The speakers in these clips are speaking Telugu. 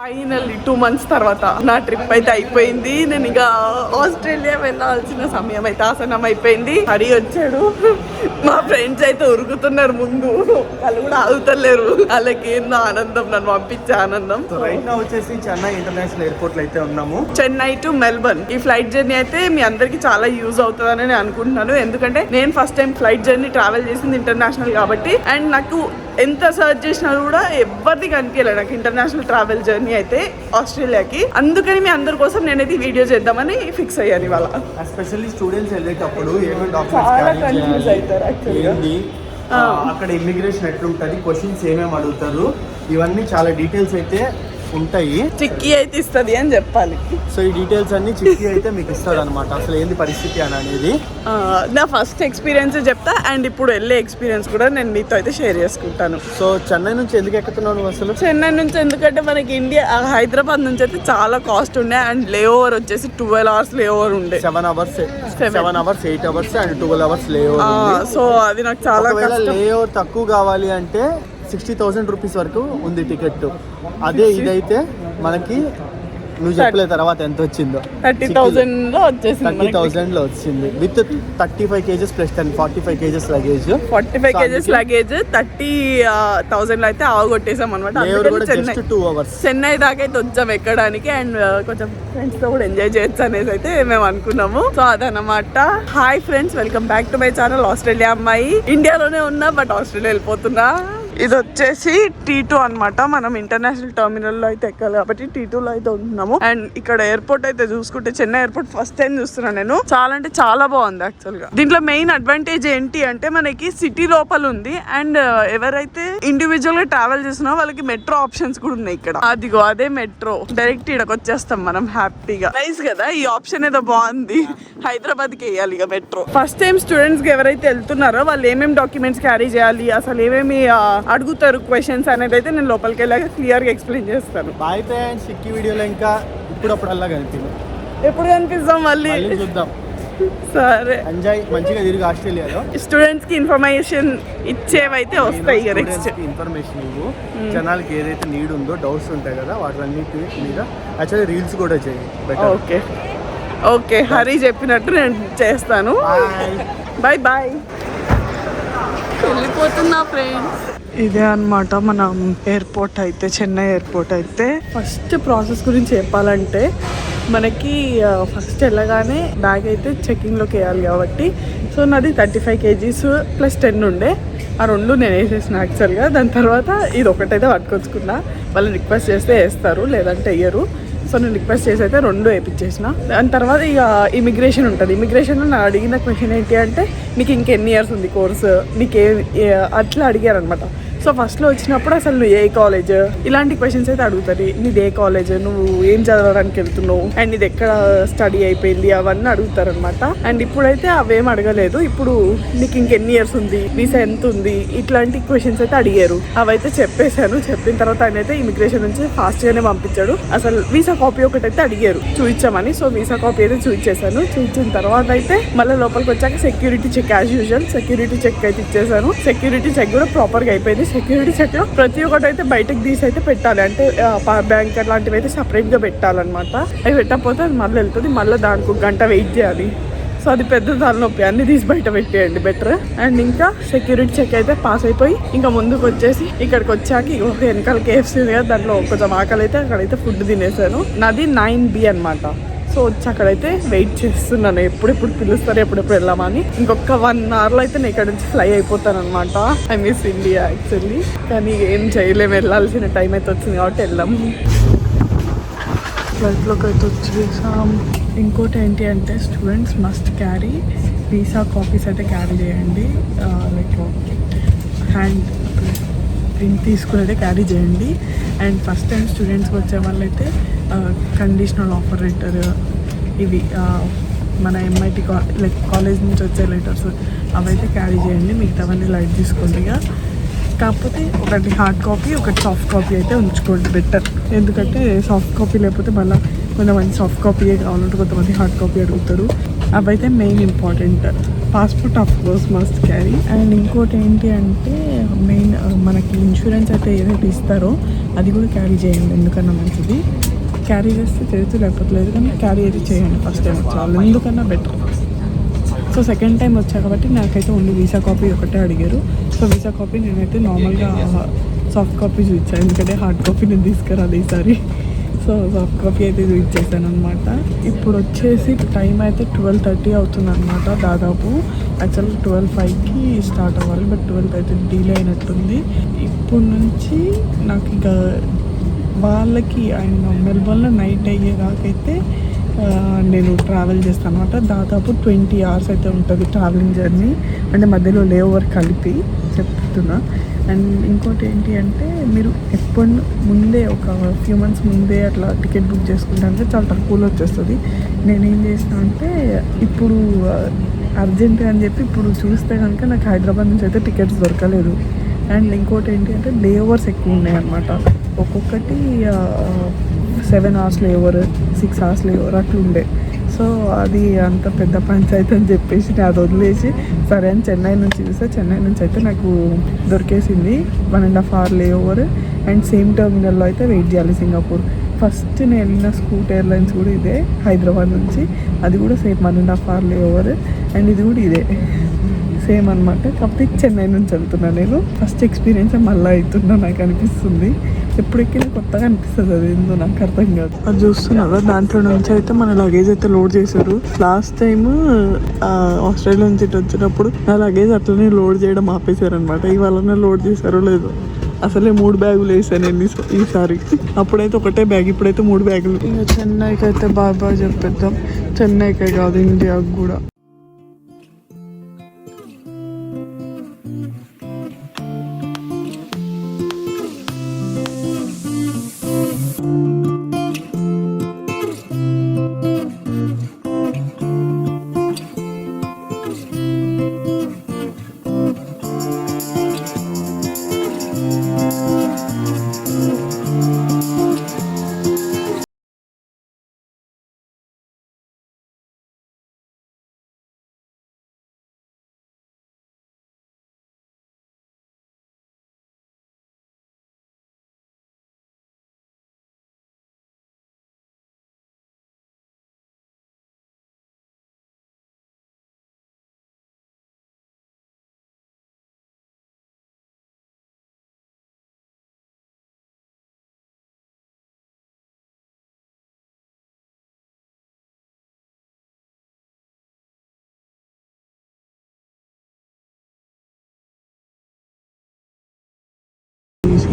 ఫైనల్లీ 2 months తర్వాత నా ట్రిప్ అయితే అయిపోయింది. నేను ఇక ఆస్ట్రేలియా వెళ్ళాల్సిన సమయం అయితే ఆసనం అయిపోయింది. హరి వచ్చాడు, మా ఫ్రెండ్స్ అయితే ఉరుకుతున్నారు ముందు, వాళ్ళు కూడా ఆగుతలేరు. వాళ్ళకి ఏందో ఆనందం, నన్ను పంపించే ఆనందం. రైట్ నా వచ్చేసి చెన్నై ఇంటర్నేషనల్ ఎయిర్పోర్ట్ లో అయితే ఉన్నాము. చెన్నై టు మెల్బర్న్ ఈ ఫ్లైట్ జర్నీ అయితే మీ అందరికి చాలా యూజ్ అవుతుందని నేను అనుకుంటున్నాను. ఎందుకంటే నేను first time flight journey travel చేసింది ఇంటర్నేషనల్ కాబట్టి, అండ్ నాకు ఎంత సర్చ్ చేసినా కూడా ఎవరిది కనిపించలేదు నాకు ఇంటర్నేషనల్ ట్రావెల్ జర్నీ అయితే ఆస్ట్రేలియాకి. అందుకని మీ అందరి కోసం నేనైతే వీడియో చేద్దామని ఫిక్స్ అయ్యాను ఇవాళ. ఎస్పెషల్లీ స్టూడెంట్స్ వెళ్ళేటప్పుడు ఏమేమి డాక్యుమెంట్స్ అక్కడ ఇమిగ్రేషన్ ఎట్లుంటది, క్వశ్చన్స్ ఏమేమి అడుగుతారు, ఇవన్నీ చాలా డీటెయిల్స్ అయితే ఉంటాయి. చిక్కీ అయితే ఇస్తుంది అని చెప్పాలి. సో ఈ డీటెయిల్స్ అన్ని చిక్కీ అయితే మీకు ఇస్తాడు అనమాట, అసలు ఏంది పరిస్థితి అని అనేది. నా ఫస్ట్ ఎక్స్పీరియన్స్ చెప్తా, అండ్ ఇప్పుడు వెళ్ళే ఎక్స్పీరియన్స్ కూడా నేను మీతో అయితే షేర్ చేసుకుంటాను. సో చెన్నై నుంచి ఎందుకు ఎక్కుతున్నావు అసలు? చెన్నై నుంచి ఎందుకంటే మనకి ఇండియా హైదరాబాద్ నుంచి అయితే చాలా కాస్ట్ ఉండే, అండ్ లే ఓవర్ వచ్చేసి 12 hours లే ఓవర్ ఉండే. 7 hours 8 hours అండ్ 12 hours లే ఓవర్. సో అది నాకు చాలా లే ఓవర్ తక్కువ కావాలి అంటే 60,000 రూపీస్ వరకు ఉంది టికెట్. అదే ఇదైతే మనకి నువ్వు చెప్పలే తర్వాత ఎంత వచ్చిందో 30,000 లో వచ్చేసింది. 30,000 లో వచ్చింది with 35 kgs plus 45 kgs luggage. 45 kgs luggage 30,000 లో అయితే ఆగొట్టేసాం అనమాట. చెన్నై దాకా అయితే వచ్చాం ఎక్కడానికి, అండ్ కొంచెం ఫ్రెండ్స్ తో కూడా ఎంజాయ్ చేయొచ్చు అనేసి అయితే మేము అనుకున్నాము. సో అదనమాట. Hi friends, welcome back to my channel Australia అమ్మాయి. ఇండియాలోనే ఉన్నా బట్ ఆస్ట్రేలియా వెళ్ళిపోతున్నా. ఇది వచ్చేసి T2 అనమాట. మనం ఇంటర్నేషనల్ టర్మినల్ లో అయితే ఎక్కాలి కాబట్టి T2 లో అయితే ఉంటున్నాము. అండ్ ఇక్కడ ఎయిర్పోర్ట్ అయితే చూసుకుంటే చెన్నై ఎయిర్పోర్ట్ ఫస్ట్ టైం చూస్తున్నాను నేను. చాలా అంటే చాలా బాగుంది యాక్చువల్ గా. దీంట్లో మెయిన్ అడ్వాంటేజ్ ఏంటి అంటే మనకి సిటీ లోపల ఉంది, అండ్ ఎవరైతే ఇండివిజువల్ గా ట్రావెల్ చేస్తున్నారో వాళ్ళకి మెట్రో ఆప్షన్స్ కూడా ఉన్నాయి ఇక్కడ. అదిగో అదే మెట్రో, డైరెక్ట్ ఇక్కడికి వచ్చేస్తాం మనం హ్యాపీగా. నైస్ కదా, ఈ ఆప్షన్ ఏదో బాగుంది. హైదరాబాద్ కి వేయాలి ఇక మెట్రో. ఫస్ట్ టైం స్టూడెంట్స్ కి ఎవరైతే వెళ్తున్నారో వాళ్ళు ఏమేమి డాక్యుమెంట్స్ క్యారీ చేయాలి, అసలు ఏమేమి అడుగుతారు క్వశ్చన్స్ అనేది అయితే నేను లోపలికి వెళ్ళాక క్లియర్ గా ఎక్స్ప్లెయిన్ చేస్తాను. బాయ్ ఫ్రెండ్స్, చిక్కి వీడియోలో ఇంకా ఇప్పుడప్పుడల్లా కనిపిస్తాం. ఎప్పుడు కనిపిస్తాం మళ్ళీ చూద్దాం. సరే, ఎంజాయ్ మంచిగా తిరిగి ఆస్ట్రేలియాలో. స్టూడెంట్స్ కి ఇన్ఫర్మేషన్ ఇచ్చేవైతే వస్తాయి. ఇన్ఫర్మేషన్ ఇవ్వు, జనాలకి ఏదైతే నీడ్ ఉందో, డౌట్స్ ఉంటాయి కదా వాటిలన్నిటి మీద యాక్చువల్లీ రీల్స్ కూడా చేయి. ఓకే ఓకే, హరి చెప్పినట్టు నేను చేస్తాను. బాయ్ బాయ్, వెళ్ళిపోతున్నా ఫ్రెండ్స్. ఇదే అనమాట మన ఎయిర్పోర్ట్ అయితే, చెన్నై ఎయిర్పోర్ట్ అయితే. ఫస్ట్ ప్రాసెస్ గురించి చెప్పాలంటే మనకి ఫస్ట్ వెళ్ళగానే బ్యాగ్ అయితే చెక్కింగ్లోకి వేయాలి కాబట్టి, సో నాది 35 kgs ప్లస్ 10 ఉండే. ఆ రెండు నేను వేసేసిన యాక్చువల్గా. దాని తర్వాత ఇది ఒకటైతే పట్టుకొచ్చుకున్నా. వాళ్ళు రిక్వెస్ట్ చేస్తే వేస్తారు, లేదంటే వేయరు. సో నేను రిక్వెస్ట్ చేసి అయితే 2 వేయించేసిన. దాని తర్వాత ఇక ఇమిగ్రేషన్ ఉంటుంది. ఇమిగ్రేషన్లో నా అడిగిన క్వశ్చన్ ఏంటి అంటే నీకు ఇంకెన్ని ఇయర్స్ ఉంది కోర్సు, నీకే అట్లా అడిగారు అనమాట. సో ఫస్ట్లో వచ్చినప్పుడు అసలు నువ్వు ఏ కాలేజ్, ఇలాంటి క్వశ్చన్స్ అయితే అడుగుతుంది. నీది ఏ కాలేజ్, నువ్వు ఏం చదవడానికి వెళ్తున్నావు, అండ్ ఇది ఎక్కడ స్టడీ అయిపోయింది, అవన్నీ అడుగుతారనమాట. అండ్ ఇప్పుడైతే అవేం అడగలేదు. ఇప్పుడు నీకు ఇంకెన్ని ఇయర్స్ ఉంది, వీసా ఎంత ఉంది, ఇట్లాంటి క్వశ్చన్స్ అయితే అడిగారు. అవైతే చెప్పేశాను. చెప్పిన తర్వాత ఆయన అయితే ఇమిగ్రేషన్ నుంచి ఫాస్ట్గానే పంపించాడు. అసలు వీసా కాపీ ఒకటి అయితే అడిగారు, చూపించామని. సో వీసా కాపీ అయితే చూపించేశాను. చూపించిన తర్వాత అయితే మళ్ళీ లోపలికి వచ్చాక security check, as usual security check అయితే ఇచ్చేసాను. సెక్యూరిటీ చెక్ కూడా ప్రాపర్గా అయిపోయింది. సెక్యూరిటీ చెక్ లో ప్రతి ఒక్కటి అయితే బయటకు తీసి అయితే పెట్టాలి, అంటే పవర్ బ్యాంక్ లాంటివి అయితే సపరేట్ గా పెట్టాలన్నమాట. అవి పెట్టకపోతే అది మళ్ళీ వెళ్తుంది, మళ్ళీ దానికి 1 గంట వెయిట్ చేయాలి. సో అది పెద్ద తలనొప్పి, అన్ని తీసి బయట పెట్టేయండి బెటర్. అండ్ ఇంకా సెక్యూరిటీ చెక్ అయితే పాస్ అయిపోయి ఇంకా ముందుకు వచ్చేసి ఇక్కడికి వచ్చాక ఒక వెనకాల KFC ఉంది కదా, దాంట్లో కొంచెం ఆకలి అయితే అక్కడైతే ఫుడ్ తినేసాను. నాది 9B అనమాట. సో వచ్చి అక్కడైతే వెయిట్ చేస్తున్నాను, ఎప్పుడెప్పుడు పిలుస్తారు, ఎప్పుడెప్పుడు వెళ్ళామని. ఇంకొక 1 hourలో అయితే నేను ఇక్కడ నుంచి ఫ్లై అయిపోతాను అనమాట. ఐ మిస్ ఇండియా యాక్చువల్లీ, కానీ ఏం చేయలేము, వెళ్ళాల్సిన టైం అయితే వచ్చింది కాబట్టి వెళ్ళాము. ఫ్లైట్లోకి అయితే వచ్చేసాం. ఇంకోటి ఏంటి అంటే students must carry visa copies అయితే క్యారీ చేయండి. లైక్ హ్యాండ్ ప్రింట్ తీసుకునేదే క్యారీ చేయండి. అండ్ ఫస్ట్ టైం స్టూడెంట్స్కి వచ్చే వాళ్ళైతే కండిషనల్ ఆఫర్ లెటర్, ఇవి మన MIT లైక్ కాలేజ్ నుంచి వచ్చే లెటర్స్ అవైతే క్యారీ చేయండి. మిగతావన్నీ లైట్ తీసుకోండి. కాకపోతే ఒకటి హార్డ్ కాపీ, ఒకటి సాఫ్ట్ కాపీ అయితే ఉంచుకోండి బెటర్. ఎందుకంటే సాఫ్ట్ కాపీ లేకపోతే మళ్ళీ కొంతమంది సాఫ్ట్ కాపీయే కావాలంటే కొంతమంది హార్డ్ కాపీ అడుగుతారు. అవైతే main important. Passport of course must carry. And ఇంకోటి ఏంటి అంటే మెయిన్ మనకి ఇన్సూరెన్స్ అయితే ఏదైతే ఇస్తారో అది కూడా క్యారీ చేయండి, ఎందుకన్నా మంచిది. క్యారీ చేస్తే చేయొచ్చు, లేకపోతే లేదు, కానీ క్యారీ అయితే చేయండి ఫస్ట్ టైం వచ్చేవాళ్ళు, ఎందుకన్నా బెటర్. సో సెకండ్ టైం వచ్చా కాబట్టి నాకైతే ఓన్లీ వీసా కాపీ ఒకటే అడిగారు. సో వీసా కాపీ నేనైతే నార్మల్గా సాఫ్ట్ కాపీ చూపించాను, ఎందుకంటే హార్డ్ కాపీ నేను తీసుకురాలి ఈసారి. సో సాఫ్ట్ కాపీ అయితే చూపించేసాను అనమాట. ఇప్పుడు వచ్చేసి టైం అయితే 12:30 అవుతుంది అనమాట దాదాపు. యాక్చువల్గా 12:05కి స్టార్ట్ అవ్వాలి, బట్ 12 అయితే డీలే అయినట్టుంది. ఇప్పుడు నుంచి నాకు ఇక వాళ్ళకి ఆయన మెల్బోర్న్లో నైట్ అయ్యేదాకైతే నేను ట్రావెల్ చేస్తాను అనమాట. దాదాపు 20 hours అయితే ఉంటుంది ట్రావెలింగ్ జర్నీ, అంటే మధ్యలో లే ఓవర్ కలిపి చెప్తున్నా. అండ్ ఇంకోటి ఏంటి అంటే మీరు ఎప్పుడు ముందే ఒక ఫ్యూ మంత్స్ ముందే అట్లా టికెట్ బుక్ చేసుకుంటే అంటే చాలా తక్కువలో వచ్చేస్తుంది. నేనేం చేసిన అంటే ఇప్పుడు అర్జెంట్ అని చెప్పి ఇప్పుడు చూస్తే కనుక నాకు హైదరాబాద్ నుంచి అయితే టికెట్స్ దొరకలేదు. అండ్ ఇంకోటి ఏంటి అంటే లే ఓవర్స్ ఎక్కువ ఉన్నాయి అనమాట. ఒక్కొక్కటి 7 hours లే ఓవర్, 6 hours లే ఓవర్ అట్లుండే. సో అది అంత పెద్ద పంచాయతీ అని చెప్పేసి నేను అది వదిలేసి సరే అని చెన్నై నుంచి చూస్తే చెన్నై నుంచి అయితే నాకు దొరికేసింది 1.5 hour లే ఓవర్. అండ్ సేమ్ టర్మినల్లో అయితే వెయిట్ చేయాలి సింగపూర్. ఫస్ట్ నేను వెళ్ళిన స్కూట్ ఎయిర్లైన్స్ కూడా ఇదే హైదరాబాద్ నుంచి, అది కూడా సేమ్ 1.5 hour లే ఓవర్. అండ్ ఇది కూడా ఇదే సేమ్ అనమాట. కాకపోతే చెన్నై నుంచి వెళ్తున్నాను నేను. ఫస్ట్ ఎక్స్పీరియన్స్ మళ్ళీ అవుతున్నా నాకు అనిపిస్తుంది. ఎప్పుడు ఎక్కినా కొత్తగా అనిపిస్తుంది, అది ఏందో నాకు అర్థం కాదు. అది చూస్తున్నారా, దాంట్లో నుంచి అయితే మన లగేజ్ అయితే లోడ్ చేశారు. లాస్ట్ టైం ఆస్ట్రేలియా నుంచి ఇటు వచ్చినప్పుడు నా లగేజ్ అట్లనే లోడ్ చేయడం ఆపేశారు అనమాట. ఇవాళనే లోడ్ చేశారో లేదు. అసలే 3 బ్యాగులు వేసాను నేను ఈసారి. అప్పుడైతే ఒకటే బ్యాగ్, ఇప్పుడైతే 3 బ్యాగులు. ఇంకా చెన్నైకి అయితే బాగా చెప్పేద్దాం. చెన్నైకే కాదు, ఇండియాకి కూడా.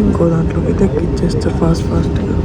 ఇంకో దాంట్లోకి అయితే ఎక్కిచ్చేస్తారు ఫాస్ట్గా.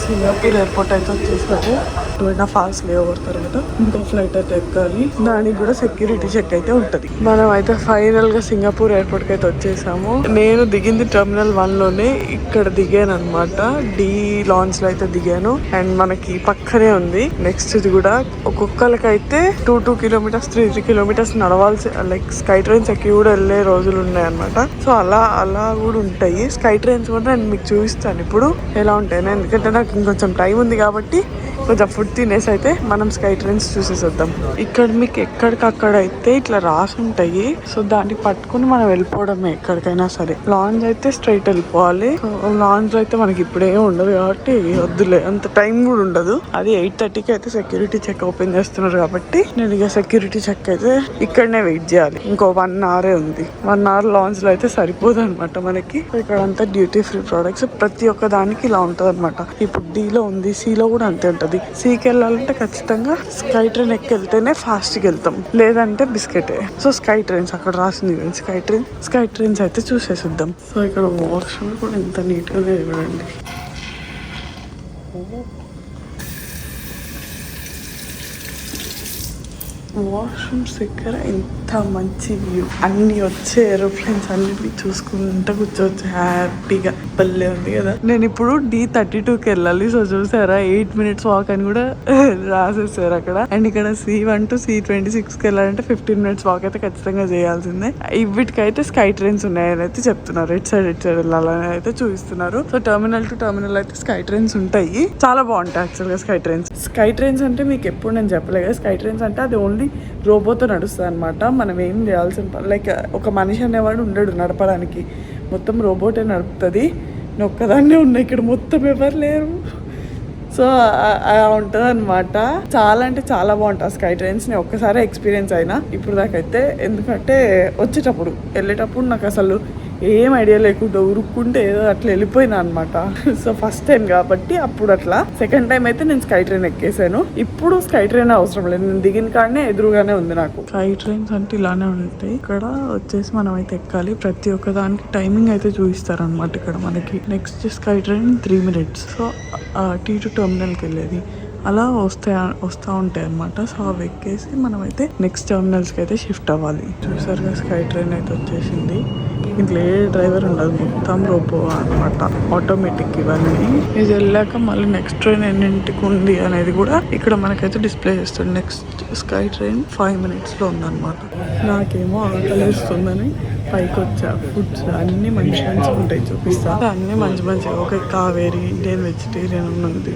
సింగపూర్ ఎయిర్పోర్ట్ అయితే వచ్చేసారు. 2.5 hours లే ఓవర్ తర్వాత ఇంకో ఫ్లైట్ అయితే ఎక్కాలి. దానికి కూడా సెక్యూరిటీ చెక్ అయితే ఉంటుంది. మనం అయితే ఫైనల్ గా సింగపూర్ ఎయిర్పోర్ట్ కి అయితే వచ్చేసాము. నేను దిగింది టెర్మినల్ 1లోనే. ఇక్కడ దిగాను అనమాట, డి లాంచ్ లో అయితే దిగాను. అండ్ మనకి పక్కనే ఉంది నెక్స్ట్ ఇది కూడా. ఒక్కొక్కరికైతే 2 kilometers 3 kilometers నడవాల్సి, లైక్ స్కై ట్రైన్స్ ఎక్కి కూడా వెళ్ళే రోజులు ఉన్నాయి అనమాట. సో అలా కూడా ఉంటాయి స్కై ట్రైన్స్ కూడా. నేను మీకు చూపిస్తాను ఇప్పుడు ఎలా ఉంటాయి, ఎందుకంటే నాకు ఇంకొంచెం టైం ఉంది కాబట్టి కొంచెం ఫుడ్ తినేసి అయితే మనం స్కై ట్రైన్స్ చూసేసేద్దాం. ఇక్కడ మీకు ఎక్కడికక్కడ అయితే ఇట్లా రాసి ఉంటాయి. సో దాన్ని పట్టుకుని మనం వెళ్ళిపోవడమే ఎక్కడికైనా సరే. లాంజ్ అయితే స్ట్రైట్ వెళ్ళిపోవాలి. లాంజ్ అయితే మనకి ఇప్పుడే ఉండదు కాబట్టి వద్దులే, అంత టైం కూడా ఉండదు. అది 8:30కి అయితే సెక్యూరిటీ చెక్ ఓపెన్ చేస్తున్నారు కాబట్టి నేను ఇక సెక్యూరిటీ చెక్ అయితే ఇక్కడనే వెయిట్ చేయాలి. ఇంకో 1 hour ఉంది. 1 hour లాంజ్ లో అయితే సరిపోదు అనమాట మనకి. ఇక్కడ అంతా డ్యూటీ ఫ్రీ ప్రొడక్ట్స్, ప్రతి ఒక్క దానికి ఇలా ఉంటుంది అనమాట. ఇప్పుడు డీలో ఉంది, సిలో కూడా అంతే ఉంటుంది. సీకి వెళ్ళాలంటే ఖచ్చితంగా స్కై ట్రైన్ ఎక్కి వెళ్తేనే ఫాస్ట్గా వెళ్తాం, లేదంటే బిస్కెటే. సో స్కై ట్రైన్స్ అక్కడ రాసింది, స్కై ట్రైన్స్ అయితే చూసేసిద్దాం. సో ఇక్కడ వాష్రూమ్ కూడా ఎంత నీట్గానే చూడండి. వాష్రూమ్స్ దగ్గర ఎంత మంచి వ్యూ, అన్ని వచ్చే ఏరోప్లేన్స్ అన్నిటిని చూసుకుంటూ కూర్చోవచ్చు హ్యాపీగా. భలే ఉంది కదా. నేను ఇప్పుడు D32కి వెళ్ళాలి. సో చూసారా 8 minutes వాక్ అని కూడా రాసేసారు అక్కడ. అండ్ ఇక్కడ C1 to C26కి వెళ్ళాలంటే 15 minutes వాక్ అయితే ఖచ్చితంగా చేయాల్సిందే. వీటికైతే స్కై ట్రైన్స్ ఉన్నాయని అయితే చెప్తున్నారు. ఇటు సైడ్ వెళ్ళాలని అయితే చూపిస్తున్నారు. సో టెర్మినల్ టు టెర్మినల్ అయితే స్కై ట్రైన్స్ ఉంటాయి, చాలా బాగుంటాయి యాక్చువల్గా స్కై ట్రైన్స్. స్కై ట్రైన్స్ అంటే మీకు ఎప్పుడు నేను చెప్పలేదు, స్కై ట్రైన్స్ అంటే అది ఓన్లీ రోబోతో నడుస్తుంది అనమాట. మనం ఏం చేయాల్సిన లైక్ ఒక మనిషి అనేవాడు ఉండడు నడపడానికి, మొత్తం రోబోటే నడుపుతుంది. నేను ఒక్కదాన్నే ఉన్నా ఇక్కడ, మొత్తం ఎవరు లేరు. సో అలా ఉంటుంది అనమాట. చాలా అంటే చాలా బాగుంటుంది స్కై ట్రైన్స్. నేను ఒక్కసారి ఎక్స్పీరియన్స్ అయినా ఇప్పుడు దాకైతే. ఎందుకంటే వచ్చేటప్పుడు వెళ్ళేటప్పుడు నాకు అసలు ఏం ఐడియా లేకుండా ఉరుక్కుంటే ఏదో అట్లా వెళ్ళిపోయినా అనమాట. సో ఫస్ట్ టైం కాబట్టి అప్పుడు అట్లా. సెకండ్ టైం అయితే నేను స్కై ట్రైన్ ఎక్కేసాను. ఇప్పుడు స్కై ట్రైన్ అవసరం లేదు, నేను దిగిన కాడనే ఎదురుగానే ఉంది నాకు. స్కై ట్రైన్స్ అంటే ఇలానే ఉంటాయి. ఇక్కడ వచ్చేసి మనం అయితే ఎక్కాలి. ప్రతి ఒక్క దానికి టైమింగ్ అయితే చూపిస్తారు అనమాట ఇక్కడ మనకి. Next sky train 3 minutes. So T2 టెర్మినల్కి వెళ్ళేది అలా వస్తూ ఉంటాయి అనమాట. సో అవి ఎక్కేసి మనమైతే నెక్స్ట్ టెర్మినల్స్కి అయితే షిఫ్ట్ అవ్వాలి. చూసారుగా స్కై ట్రైన్ అయితే వచ్చేసింది. ఇంట్లో ఏ డ్రైవర్ ఉండదు, మొత్తం రోబో అనమాట, ఆటోమేటిక్ ఇవన్నీ. ఇది వెళ్ళాక మళ్ళీ నెక్స్ట్ ట్రైన్ ఎన్నింటికి ఉంది అనేది కూడా ఇక్కడ మనకైతే డిస్ప్లే చేస్తుంది. నెక్స్ట్ స్కై ట్రైన్ 5 minutesలో ఉందన్నమాట. నాకేమో ఆకలిస్తుందని పైకి వచ్చా. ఫుడ్స్ అన్నీ మంచి మంచిగా ఉంటాయి, చూపిస్తా. అన్నీ మంచి మంచిగా. ఒక కావేరి ఇండియన్ వెజిటేరియన్ ఉంది.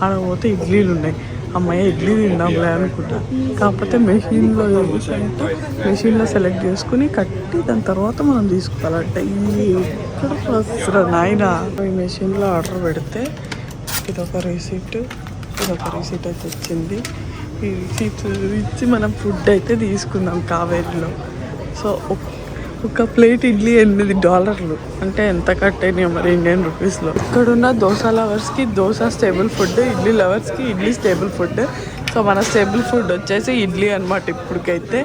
ఆడ పోతే ఇడ్లీలు ఉన్నాయి. అమ్మాయి ఇడ్లీ తిందాంలే అనుకుంటా. కాకపోతే మెషిన్లో ఏంటంటే మెషిన్లో సెలెక్ట్ చేసుకుని కట్టి దాని తర్వాత మనం తీసుకోవాలంటే ఇక్కడ వస్తున్నా నాయన. ఈ మెషిన్లో ఆర్డర్ పెడితే ఇదొక రిసీట్ అయితే వచ్చింది. ఈ రిసీట్ ఇచ్చి మనం ఫుడ్ అయితే తీసుకుందాం కావేరిలో. సో ఒక ప్లేట్ ఇడ్లీ $8 అంటే ఎంత కట్టయినాయో మరి ఇండియన్ రూపీస్లో. ఇక్కడున్న దోశ లవర్స్కి దోశ స్టేబుల్ ఫుడ్, ఇడ్లీ లవర్స్కి ఇడ్లీ స్టేబుల్ ఫుడ్. సో మన స్టేబుల్ ఫుడ్ వచ్చేసి ఇడ్లీ అనమాట ఇప్పటికైతే.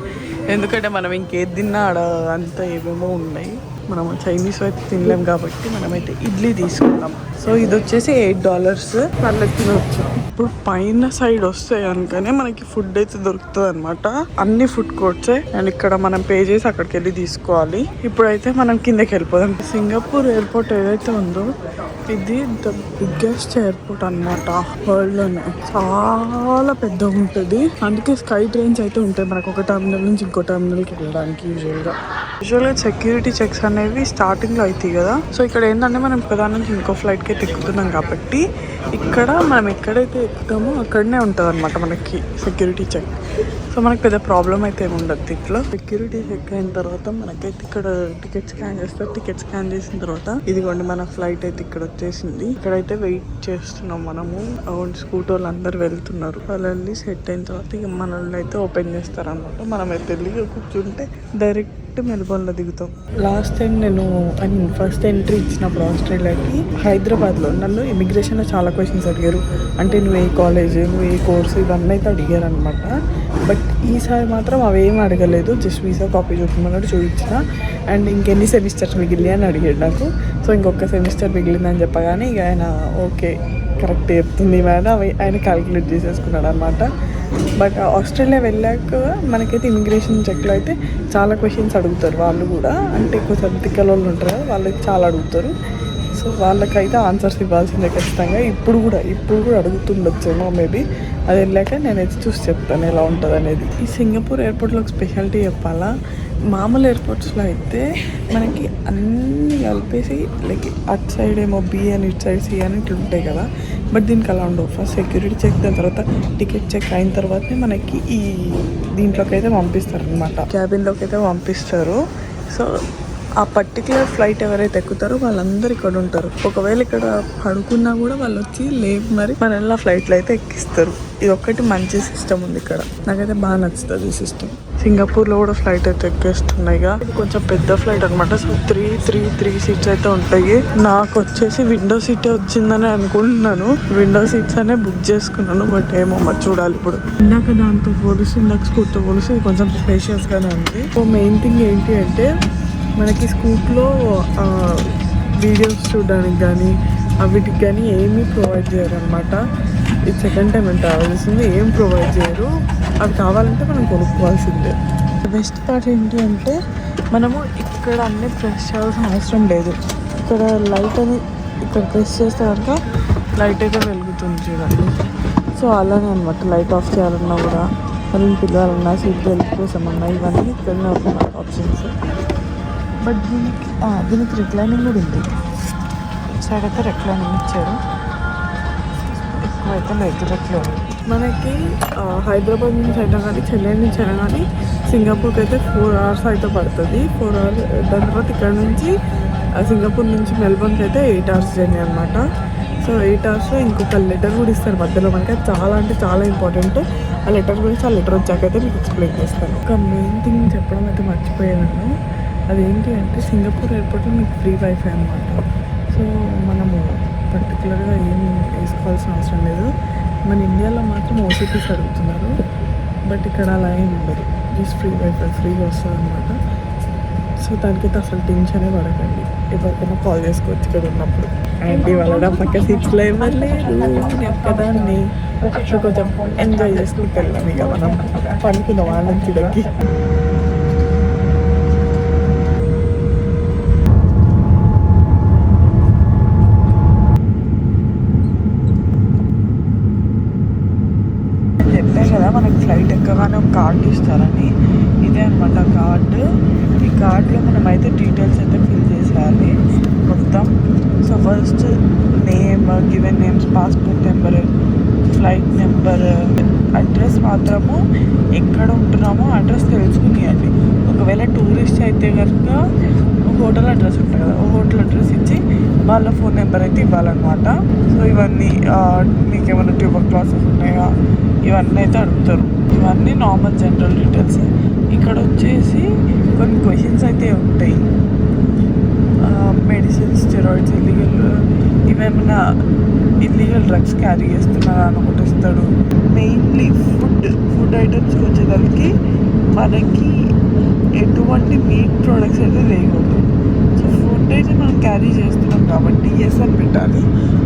ఎందుకంటే మనం ఇంకేది తిన్నా ఆడ అంతా ఏమేమో ఉన్నాయి. మనం చైనీస్ అయితే తినలేం కాబట్టి మనమైతే ఇడ్లీ తీసుకున్నాం. సో ఇది వచ్చేసి $8 పర్లేదు తినవచ్చు. ఇప్పుడు పైన సైడ్ వస్తే కనుకనే మనకి ఫుడ్ అయితే దొరుకుతుంది అనమాట. అన్ని ఫుడ్ కోర్ట్సే. అండ్ ఇక్కడ మనం పే చేసి అక్కడికి వెళ్ళి తీసుకోవాలి. ఇప్పుడైతే మనం కిందకి వెళ్ళిపోదాం. సింగపూర్ ఎయిర్పోర్ట్ ఏదైతే ఉందో ఇది ద బిగ్గెస్ట్ ఎయిర్పోర్ట్ అనమాట వరల్డ్లోనే. చాలా పెద్దగా ఉంటుంది. అందుకే స్కై ట్రైన్స్ అయితే ఉంటాయి మనకు ఒక టర్మినల్ నుంచి ఇంకో టర్మినల్కి వెళ్ళడానికి. యూజువల్గా సెక్యూరిటీ చెక్స్ అనేవి స్టార్టింగ్లో అవుతాయి కదా. సో ఇక్కడ ఏంటంటే మనం ఒకదాని నుంచి ఇంకో ఫ్లైట్కి అయితే ఎక్కుతున్నాం కాబట్టి ఇక్కడ మనం ఎక్కడైతే ఎక్కుతామో అక్కడనే ఉంటుంది అనమాట మనకి సెక్యూరిటీ చెక్. సో మనకి పెద్ద ప్రాబ్లం అయితే ఏమి ఉండదు దీంట్లో. సెక్యూరిటీ చెక్ అయిన తర్వాత మనకైతే ఇక్కడ టికెట్ స్కాన్ చేస్తారు. టికెట్ స్కాన్ చేసిన తర్వాత ఇదిగోండి మన ఫ్లైట్ అయితే ఇక్కడ వచ్చేసింది. ఇక్కడైతే వెయిట్ చేస్తున్నాం మనము. స్కూటర్ వాళ్ళు అందరు వెళ్తున్నారు. వాళ్ళు వెళ్ళి సెట్ అయిన తర్వాత ఇక మనల్ని అయితే ఓపెన్ చేస్తారు అనమాట. మనం అయితే వెళ్ళి కూర్చుంటే డైరెక్ట్ మెల్బోర్న్లో దిగుతాం. లాస్ట్ టైం నేను ఫస్ట్ ఎంట్రీ ఇచ్చినప్పుడు ఆస్ట్రేలియాకి హైదరాబాద్లో నన్ను ఇమిగ్రేషన్లో చాలా క్వశ్చన్స్ అడిగారు. అంటే నువ్వు ఏ కాలేజ్, నువ్వు ఏ కోర్సు, ఇవన్నీ అయితే అడిగారు అనమాట. బట్ ఈసారి మాత్రం అవేం అడగలేదు. జస్ట్ వీసా కాపీ చూపించమన్నాడు, చూపించిన. అండ్ ఇంకెన్ని సెమిస్టర్స్ మిగిలి అని అడిగాడు నాకు. సో ఇంకొక సెమిస్టర్ మిగిలిందని చెప్పగానే ఇక ఆయన ఓకే కరెక్ట్ చెప్తుంది మేడం ఆయన క్యాలిక్యులేట్ చేసేసుకున్నాడు అనమాట. బట్ ఆస్ట్రేలియా వెళ్ళాక మనకైతే ఇమిగ్రేషన్ చెక్లో అయితే చాలా క్వశ్చన్స్ అడుగుతారు వాళ్ళు కూడా. అంటే కొంచెం తిక్కల వాళ్ళు ఉంటారు కదా, వాళ్ళకి చాలా అడుగుతారు. సో వాళ్ళకైతే ఆన్సర్స్ ఇవ్వాల్సిందే ఖచ్చితంగా. ఇప్పుడు కూడా అడుగుతుండొచ్చేమో మేబీ. అది వెళ్ళాక నేనైతే చూసి చెప్తాను ఎలా ఉంటుంది అనేది. ఈ సింగపూర్ ఎయిర్పోర్ట్లో ఒక స్పెషాలిటీ చెప్పాలా. మామూలు ఎయిర్పోర్ట్స్లో అయితే మనకి అన్నీ కలిపేసి లైక్ అటు సైడ్ ఏమో బి అని ఇటు సైడ్ సి అని ఇట్లా ఉంటాయి కదా. బట్ దీనికి అలా ఉండవు. ఫస్ట్ సెక్యూరిటీ చెక్, దాని తర్వాత టికెట్ చెక్ అయిన తర్వాతనే మనకి ఈ దీంట్లోకి అయితే పంపిస్తారు అనమాట, క్యాబిన్లోకి అయితే పంపిస్తారు. సో ఆ పర్టికులర్ ఫ్లైట్ ఎవరైతే ఎక్కుతారో వాళ్ళందరూ ఇక్కడ ఉంటారు. ఒకవేళ ఇక్కడ పడుకున్నా కూడా వాళ్ళు వచ్చి లేపు మరి మనల్ని ఆ ఫ్లైట్లో అయితే ఎక్కిస్తారు. ఇది ఒక్కటి మంచి సిస్టమ్ ఉంది ఇక్కడ. నాకైతే బాగా నచ్చుతుంది ఈ సిస్టమ్. సింగపూర్లో కూడా ఫ్లైట్ అయితే ఎక్కేస్తున్నాయి. కొంచెం పెద్ద ఫ్లైట్ అనమాట. సో త్రీ సీట్స్ అయితే ఉంటాయి. నాకు వచ్చేసి విండో సీటే వచ్చిందని అనుకుంటున్నాను. విండో సీట్స్ అనే బుక్ చేసుకున్నాను. బట్ ఏమో మరి చూడాలి ఇప్పుడు. ఇందాక దాంతో పోలిసి, ఇందాక స్కూట్తో పోలిసి కొంచెం స్పేషియస్గానే ఉంది. సో మెయిన్ థింగ్ ఏంటి అంటే మనకి స్కూట్లో వీడియోస్ చూడడానికి కానీ వీటికి కానీ ఏమీ ప్రొవైడ్ చేయరు అనమాట. ఇది సెకండ్ టైం నేను ట్రావెల్ చేసింది. ఏం ప్రొవైడ్ చేయరు. అవి కావాలంటే మనం కొనుక్కోవాల్సిందే. బెస్ట్ పార్ట్ ఏంటి అంటే మనము ఇక్కడ అన్నీ ప్రెస్ చేయాల్సిన అవసరం లేదు. ఇక్కడ లైట్ అని ఇక్కడ ప్రెస్ చేస్తే కనుక లైట్ అయితే వెలుగుతుంది చూడండి. సో అలానే అనమాట. లైట్ ఆఫ్ చేయాలన్నా కూడా, మనం పిల్లలన్నా, సీట్ బెల్ట్ కోసం అన్నా, ఇవన్నీ ఇక్కడనే ఉన్నాయి ఆప్షన్స్. బట్ దీనికి రిక్లైనింగ్ కూడా ఉంది. సైడ్ అయితే రిక్లైనింగ్ ఇచ్చారు. ఎక్కువైతే లేదు రిక్లైనింగ్. మనకి హైదరాబాద్ నుంచి అయినా కానీ, చెన్నై నుంచి అయినా కానీ సింగపూర్కి అయితే 4 hours అయితే పడుతుంది. 4 hours. దాని తర్వాత ఇక్కడ నుంచి సింగపూర్ నుంచి మెల్బోర్న్కి అయితే 8 hours జర్నీ అనమాట. సో సో 8 అవర్స్లో ఇంకొక లెటర్ కూడా ఇస్తారు మధ్యలో మనకి. అది చాలా అంటే చాలా ఇంపార్టెంట్. ఆ లెటర్ గురించి ఆ లెటర్ వచ్చాకైతే మీకు ఎక్స్ప్లెయిన్ చేస్తాను. ఒక మెయిన్ థింగ్ చెప్పడం అయితే మర్చిపోయాను. అదేంటి అంటే సింగపూర్ ఎయిర్పోర్ట్లో మీకు ఫ్రీ వైఫై అనమాట. సో మనము పర్టికులర్గా ఏం వేసుకోవాల్సిన అవసరం లేదు. మన ఇండియాలో మాత్రం ఓటీపీస్ అడుగుతున్నారు, బట్ ఇక్కడ అలా ఏం ఉండదు. జస్ట్ ఫ్రీ వైఫై ఫ్రీగా వస్తుంది అనమాట. సో దానికైతే అసలు టెన్షనే పడకండి. ఎవరికైనా కాల్ చేసుకోవచ్చు ఇక్కడ ఉన్నప్పుడు. అండ్ ఇవాళ పక్క సీట్స్లో ఎవరు లేరు, నేను ఒక్కదాన్ని. సో కొంచెం ఎంజాయ్ చేసుకుంటూ వెళ్ళాం ఇక మనం పనుకున్న వాళ్ళ నుంచి దగ్గర. చెప్పాను కదా మనకి ఫ్లైట్ ఎక్కగానే ఒక కార్డు ఇస్తారని. ఇదే అనమాట కార్డు. ఈ కార్డులో మనం అయితే డీటెయిల్స్ అయితే ఫిల్ చేసేయాలి మొత్తం. So first name, given names, passport number, flight number, address మాత్రము ఎక్కడ ఉంటున్నామో అడ్రస్ తెలుసుకునియండి. ఒకవేళ టూరిస్ట్ అయితే కనుక హోటల్ అడ్రస్ ఉంటుంది కదా, హోటల్ అడ్రస్ ఇచ్చి వాళ్ళ ఫోన్ నెంబర్ అయితే ఇవ్వాలన్నమాట. సో ఇవన్నీ మీకు ఏమైనా ట్యూబర్ క్లాసెస్ ఉన్నాయా ఇవన్నీ అయితే అడుగుతారు. ఇవన్నీ నార్మల్ జనరల్ డీటెయిల్స్. ఇక్కడ వచ్చేసి కొన్ని క్వశ్చన్స్ అయితే ఉంటాయి. మెడిసిన్స్, స్టెరాయిడ్స్, ఇవేమైనా ఇల్లీగల్ డ్రగ్స్ క్యారీ చేస్తున్నారా అని ఒకటి ఇస్తాడు. మెయిన్లీ ఫుడ్ ఐటమ్స్కి వచ్చేదానికి మనకి ఎటువంటి మీట్ ప్రోడక్ట్స్ అయితే లేకూడదు. సో ఫుడ్ అయితే మనం క్యారీ చేస్తున్నాం కాబట్టి ఎస్ అని పెట్టాలి,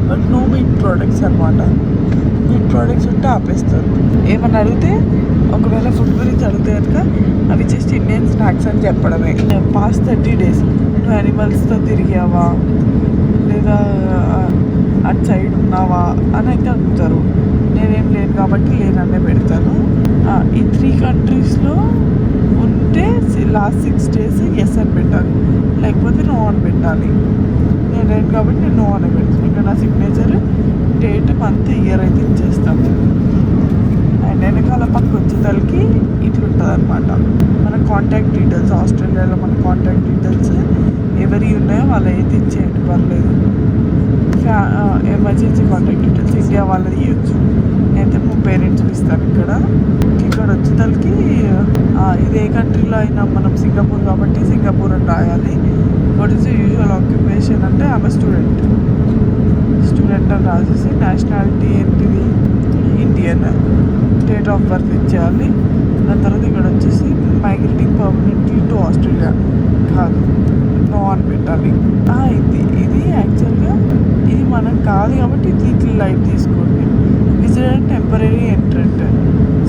బట్ నో మీట్ ప్రోడక్ట్స్ అనమాట. మీట్ ప్రోడక్ట్స్ ఉంటే ఆపేస్తారు. ఏమన్నా అడిగితే ఒకవేళ ఫుడ్ గురించి అడిగితే కనుక అవి జస్ట్ ఇండియన్ స్నాక్స్ అని చెప్పడమే. పాస్ట్ 30 days నువ్వు యానిమల్స్తో తిరిగావా లేదా అటు సైడ్ ఉన్నావా అని అయితే అడుగుతారు. నేనేం లేను కాబట్టి లేనన్నే పెడతాను. ఈ 3 countries ఉంటే లాస్ట్ 6 days ఎస్ అని పెట్టాలి, లేకపోతే నో అని పెట్టాలి. నేను లేను కాబట్టి నేను నో అని పెడతాను. ఇంకా నా సిగ్నేచర్, డేట్, మంత్, ఇయర్ అయితే ఇచ్చేస్తాను. అండ్ వెనకాల పక్క వచ్చేసరికి ఇట్లుంటుంది అనమాట మన కాంటాక్ట్ డీటెయిల్స్. ఆస్ట్రేలియాలో మన కాంటాక్ట్ డీటెయిల్స్ ఎవరి ఉన్నాయో వాళ్ళు అయితే ఇచ్చేయండి, పర్లేదు. ఎమర్జెన్సీ కాంటాక్ట్ డీటెయిల్స్ ఇండియా వాళ్ళది ఇవ్వచ్చు. నేనైతే మా పేరెంట్స్ ఇస్తాను. ఇక్కడ వచ్చేసరికి ఇది ఏ కంట్రీలో అయినా మనం సింగపూర్ కాబట్టి సింగపూర్ అని రాయాలి. What is the usual occupation అంటే ఆమె స్టూడెంట్ అని రాసేసి నేషనాలిటీ ఏంటిది ఇండియన్, డేట్ ఆఫ్ బర్త్ ఇచ్చేయాలి. దాని తర్వాత ఇక్కడ వచ్చేసి మైగ్రేటింగ్ పర్మనెంట్లీ టు ఆస్ట్రేలియా కాదు, నో అని పెట్టాలి. ఇది యాక్చువల్గా ఇది మనకు కాదు కాబట్టి ఇది లైట్ తీసుకోండి. Visitor temporary ఎంట్రెంట్.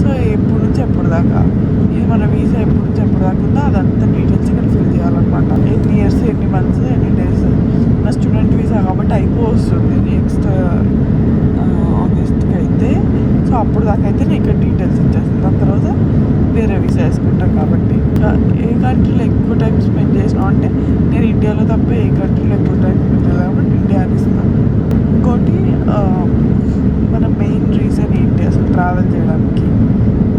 సో ఎప్పటి నుంచి ఎప్పుడు దాకా ఇది మన వీసా ఎప్పటి నుంచి ఎప్పుడు దాకా ఉందో అదంతా డీటెయిల్స్ ఇక్కడ ఫిల్ చేయాలన్నమాట. ఎన్ని ఇయర్స్, ఎన్ని మంత్స్, ఎన్ని డేస్. నా స్టూడెంట్ వీసా కాబట్టి అయిపోతుంది నెక్స్ట్ ఆగస్ట్కి అయితే. సో అప్పుడు దాకా అయితే నేను ఇక్కడ డీటెయిల్స్ ఇచ్చేస్తాను. దాని తర్వాత వేరే వీసా వేసుకుంటాం కాబట్టి. ఏ కంట్రీలో ఎక్కువ టైం స్పెండ్ చేసినాం అంటే నేను ఇండియాలో తప్ప ఏ కంట్రీలో ఎక్కువ టైం స్పెండ్ చేయాలి కాబట్టి ఇండియా అని ఇస్తాను. ఇంకోటి మన మెయిన్ రీజన్ ఏంటి అసలు ట్రావెల్ చేయడానికి.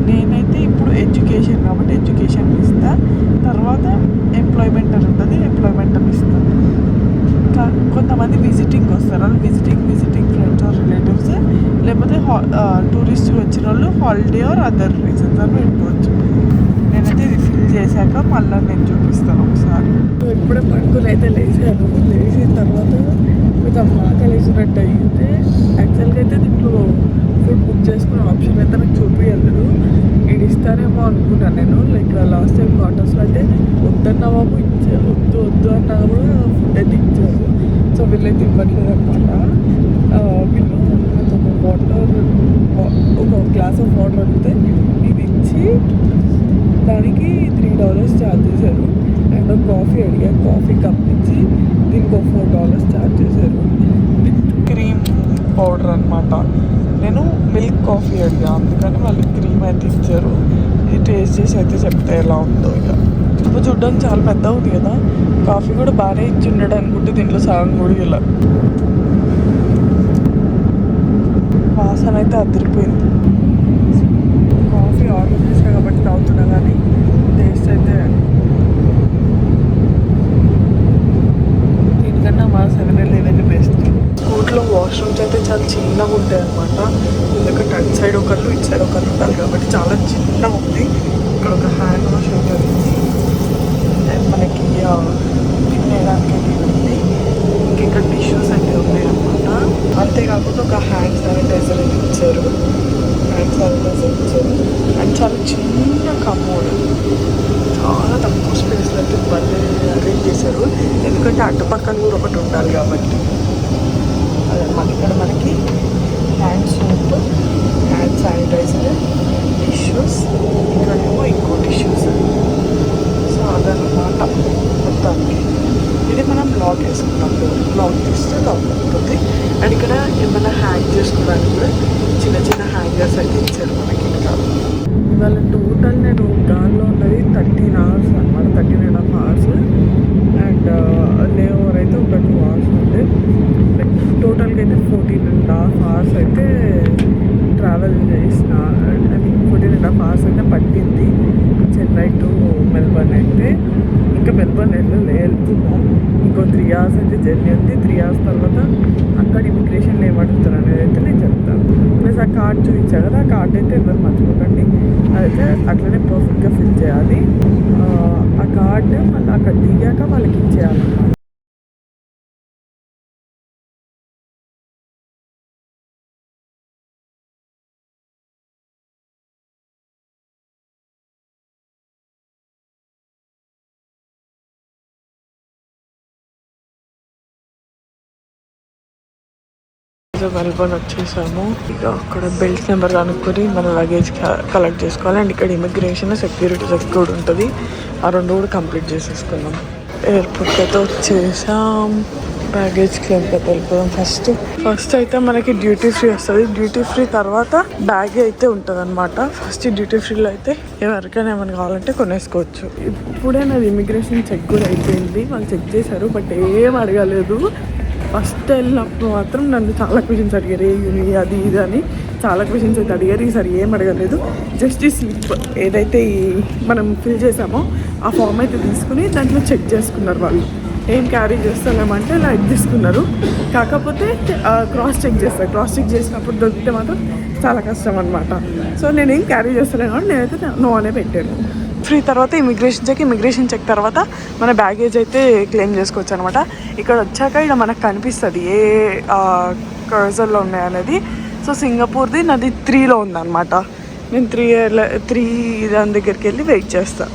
నేనైతే ఇప్పుడు ఎడ్యుకేషన్ కాబట్టి ఎడ్యుకేషన్ ఇస్తాను. తర్వాత ఎంప్లాయ్మెంట్ అని ఉంటుంది, ఎంప్లాయ్మెంట్ అని ఇస్తాను. కొంతమంది విజిటింగ్ వస్తారు, వాళ్ళు విజిటింగ్ ఫ్రెండ్స్ ఆర్ రిలేటివ్స్, లేకపోతే టూరిస్ట్ వచ్చిన వాళ్ళు హాలిడే ఆర్ అదర్ రీజన్స్ అని పెట్టుకోవచ్చు. నేనైతే ఇది ఫిల్ చేశాక మళ్ళీ నేను చూపిస్తాను ఒకసారి. ఇప్పుడే పడుకుని అయితే లేచాను. లేచిన తర్వాత కొంచెం ఆకలి వేసినట్టు అయితే యాక్చువల్గా అయితే దీంట్లో ఫుడ్ బుక్ చేసుకునే ఆప్షన్ అయితే నాకు చూపించలేదు. ఇది ఇస్తారేమో అనుకున్నాను నేను. లైక్ లాస్ట్ టైం క్వార్టర్స్లో అయితే వద్దన్నా బాబు ఇచ్చారు, వద్దు అన్నా కూడా ఫుడ్ అయితే ఇచ్చారు. సో వీళ్ళైతే ఇవ్వట్లేదు అనమాట. వీళ్ళు ఒక గ్లాస్ ఆఫ్ వాటర్ అడిగితే ఇది ఇచ్చి దానికి $3 ఛార్జ్ చేశారు. అండ్ కాఫీ అడిగాను, కాఫీ కప్ ఇచ్చి దీనికి $4 ఛార్జ్ చేశారు విత్ క్రీమ్ పౌడర్ అనమాట. నేను మిల్క్ కాఫీ అడిగా, అందుకని వాళ్ళు క్రీమ్ అయితే ఇచ్చారు. ఇది టేస్ట్ చేసి అయితే చెప్తే ఎలా ఉందో. ఇక చూడడానికి చాలా పెద్దగా ఉంది కదా. కాఫీ కూడా బాగానే ఇచ్చి ఉండడు అనుకుంటే దీంట్లో సగం కూడా ఇలా వాసన అయితే అదిరిపోయింది. కాఫీ ఆర్డర్ చేసా కాబట్టి తాగుతున్నా కానీ టేస్ట్ అయితే దీనికన్నా మా 7-Eleven బెస్ట్. స్కూల్లో ఫ్లైట్లో వాష్రూమ్స్ అయితే చాలా చిన్నగా ఉంటాయి అన్నమాట. ఎందుకంటే అటు సైడ్ ఒకళ్ళు ఇటు సైడ్ ఒకళ్ళు ఉండాలి కాబట్టి చాలా చిన్నగా ఉంది. ఇక్కడ ఒక హ్యాండ్ వాష్ ఉంటుంది అండ్ మనకి తినేదానికి ఉంది. ఇంక ఇక్కడ టిష్యూస్ అయితే ఉన్నాయి అన్నమాట. అంతేకాకుండా ఒక హ్యాండ్ శానిటైజర్ అయితే ఇచ్చారు. అండ్ చాలా చిన్న కమోడ్, చాలా తక్కువ స్పేస్లో అయితే భలే అరేంజ్ చేశారు. ఎందుకంటే అటుపక్కన కూడా ఒకటి ఉండాలి కాబట్టి. అదనమాట ఇక్కడ మనకి hand soap, hand sanitiser, tissues, ఇక్కడేమో ఇంకో టిష్యూస్. సో అదనమాట మొత్తానికి. ఇది మనం లాక్ వేసుకుంటాం. లాక్ తీస్తే లాక్ అవుతుంది. అండ్ ఇక్కడ ఏమైనా హ్యాంగ్ చేసుకోవడానికి కూడా చిన్న చిన్న హ్యాంగర్స్ అయితే ఇచ్చారు మనకి. ఇంకా ఇవాళ టోటల్ నేను గాల్లో ఉన్నది 13 hours అనమాట, 13.5 hours. అండ్ లే ఓవర్ అయితే ఒక 2 hours ఉంది. టోటల్గా అయితే 14.5 hours అయితే ట్రావెల్ చేసిన. ఐ మీన్ 14.5 hours అయితే పట్టింది చెన్నై టు మెల్బర్న్ అయితే. ఇంకా మెల్బర్న్ వెళ్తున్నాం. ఇంకో 3 hours అయితే జర్నీ ఉంది. 3 hours తర్వాత అక్కడ ఇమిగ్రేషన్లో ఏమడుగుతారు అనేది అయితే నేను చెప్తాను. ప్లస్ ఆ కార్డ్ చూపించా కదా, ఆ కార్డ్ అయితే ఎవరు మర్చిపోకండి. అదైతే అట్లనే పర్ఫెక్ట్గా ఫిల్ చేయాలి. ఆ కార్డు మళ్ళీ అక్కడ దిగాక వాళ్ళకి ఇచ్చేయాలన్నమాట. మెల్బర్న్ వచ్చేసాము. ఇక అక్కడ బెల్ట్ నెంబర్ కనుక్కొని మన లగేజ్ కలెక్ట్ చేసుకోవాలి. అండ్ ఇక్కడ ఇమిగ్రేషన్, సెక్యూరిటీ చెక్ కూడా ఉంటుంది. ఆ రెండు కూడా కంప్లీట్ చేసేసుకున్నాం. ఎయిర్పోర్ట్కి అయితే వచ్చేసాం. బ్యాగేజ్ క్లెయిమ్కి అయితే వెళ్ళిపోదాం. ఫస్ట్ అయితే మనకి డ్యూటీ ఫ్రీ వస్తుంది. డ్యూటీ ఫ్రీ తర్వాత బ్యాగ్ అయితే ఉంటుంది అనమాట. ఫస్ట్ డ్యూటీ ఫ్రీలో అయితే ఎవరికైనా ఏమైనా కావాలంటే కొనేసుకోవచ్చు. ఇప్పుడే నాది ఇమిగ్రేషన్ చెక్ కూడా అయిపోయింది. వాళ్ళు చెక్ చేశారు, బట్ ఏం అడగలేదు. ఫస్ట్ వెళ్ళినప్పుడు మాత్రం నన్ను చాలా క్వశ్చన్స్ అడిగారు, అది ఇది అని చాలా క్వశ్చన్స్ అయితే అడిగారు. ఈసారి ఏం అడగలేదు. జస్ట్ ఈ స్లిప్ ఏదైతే మనం ఫిల్ చేసామో ఆ ఫామ్ అయితే తీసుకుని దాంట్లో చెక్ చేసుకున్నారు. వాళ్ళు ఏం క్యారీ చేస్తామేమంటే ఇలా తీసుకున్నారు. కాకపోతే క్రాస్ చెక్ చేస్తారు. క్రాస్ చెక్ చేసినప్పుడు దొరికితే మాత్రం చాలా కష్టం అనమాట. సో నేనేం క్యారీ చేస్తలేను కాబట్టి నేనైతే నో అనే పెట్టాను. ఫ్రీ తర్వాత ఇమిగ్రేషన్ చెక్ తర్వాత మన బ్యాగేజ్ అయితే క్లెయిమ్ చేసుకోవచ్చు అనమాట. ఇక్కడ వచ్చాక ఇక్కడ మనకు కనిపిస్తుంది ఏ కర్జర్లో ఉన్నాయనేది. సో సింగపూర్ది నాది 3లో ఉందన్నమాట. నేను 3 దాని దగ్గరికి వెళ్ళి వెయిట్ చేస్తాను.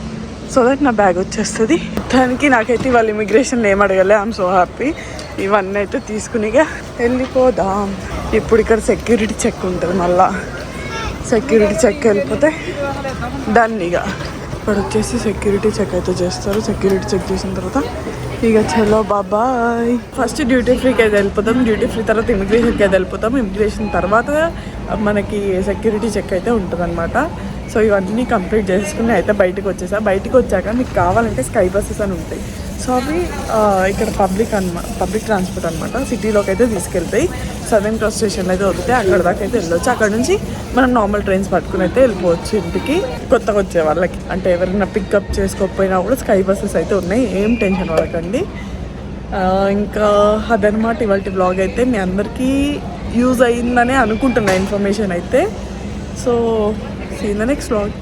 సో దట్ నా బ్యాగ్ వచ్చేస్తుంది. దానికి నాకైతే వాళ్ళు ఇమిగ్రేషన్లో ఏం అడగలే. I'm so happy. ఇవన్నీ అయితే తీసుకునిగా వెళ్ళిపోదాం. ఇప్పుడు ఇక్కడ సెక్యూరిటీ చెక్ ఉంటుంది. మళ్ళీ సెక్యూరిటీ చెక్ వెళ్ళిపోతే డన్. ఇక ఇక్కడ వచ్చేసి సెక్యూరిటీ చెక్ అయితే చేస్తారు. సెక్యూరిటీ చెక్ చేసిన తర్వాత ఇక చలో బాబాయ్. ఫస్ట్ డ్యూటీ ఫ్రీకి అయితే వెళ్ళిపోతాం. డ్యూటీ ఫ్రీ తర్వాత ఇమిగ్రేషన్కి అయితే వెళ్ళిపోతాం. ఇమిగ్రేషన్ తర్వాత మనకి సెక్యూరిటీ చెక్ అయితే ఉంటుంది అనమాట. సో ఇవన్నీ కంప్లీట్ చేసుకుని అయితే బయటకు వచ్చేసా. బయటకు వచ్చాక మీకు కావాలంటే స్కై బస్సెస్ అని ఉంటాయి. సో అవి ఇక్కడ పబ్లిక్ ట్రాన్స్పోర్ట్ అనమాట. సిటీలోకి అయితే తీసుకెళ్తాయి. సదర్న్ క్రాస్ స్టేషన్లో అయితే వదిలితే అక్కడ దాకా అయితే వెళ్ళొచ్చు. అక్కడ నుంచి మనం నార్మల్ ట్రైన్స్ పట్టుకుని అయితే వెళ్ళిపోవచ్చు ఇంటికి. కొత్తగా వచ్చే వాళ్ళకి అంటే ఎవరైనా పికప్ చేసుకోకపోయినా కూడా స్కై బస్సెస్ అయితే ఉన్నాయి. ఏం టెన్షన్ పడకండి. ఇంకా అదనమాట ఇవాళ బ్లాగ్ అయితే. మీ అందరికీ యూజ్ అయ్యిందనే అనుకుంటున్నా ఇన్ఫర్మేషన్ అయితే. So see in the next blog.